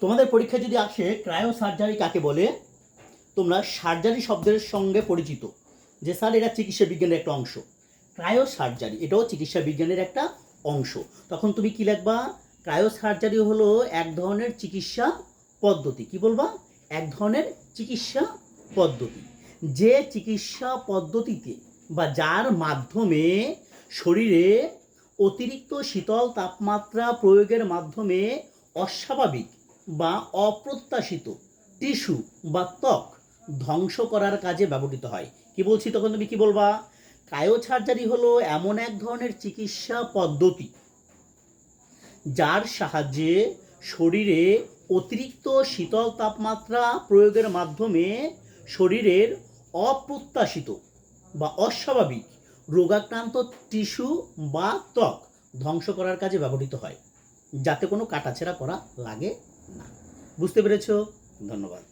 তোমাদের পরীক্ষায় যদি আসে ক্রায়ো সার্জারি কাকে বলে, তোমরা সার্জারি শব্দের সঙ্গে পরিচিত যে স্যার এটা চিকিৎসা বিজ্ঞানের একটা অংশ। ক্রায়ো সার্জারি এটাও চিকিৎসা বিজ্ঞানের একটা অংশ। তখন তুমি কি লিখবা? ক্রায়ো সার্জারি হলো এক ধরনের চিকিৎসা পদ্ধতি। কি বলবা? এক ধরনের চিকিৎসা পদ্ধতি, যে চিকিৎসা পদ্ধতিতে বা যার মাধ্যমে শরীরে অতিরিক্ত শীতল তাপমাত্রা প্রয়োগের মাধ্যমে অস্বাভাবিক বা অপ্রত্যাশিত টিস্যু বা ত্বক ধ্বংস করার কাজে ব্যবহৃত হয়। কি বলছি তখন তুমি কি বলবা? ক্রায়ো সার্জারি হলো এমন এক ধরনের চিকিৎসা পদ্ধতি যার সাহায্যে শরীরে অতিরিক্ত শীতল তাপমাত্রা প্রয়োগের মাধ্যমে শরীরের অপ্রত্যাশিত বা অস্বাভাবিক রোগাক্রান্ত টিস্যু বা ত্বক ধ্বংস করার কাজে ব্যবহৃত হয়, যাতে কোনো কাটাছেঁড়া করা লাগে না। বুঝতে পেরেছো? ধন্যবাদ।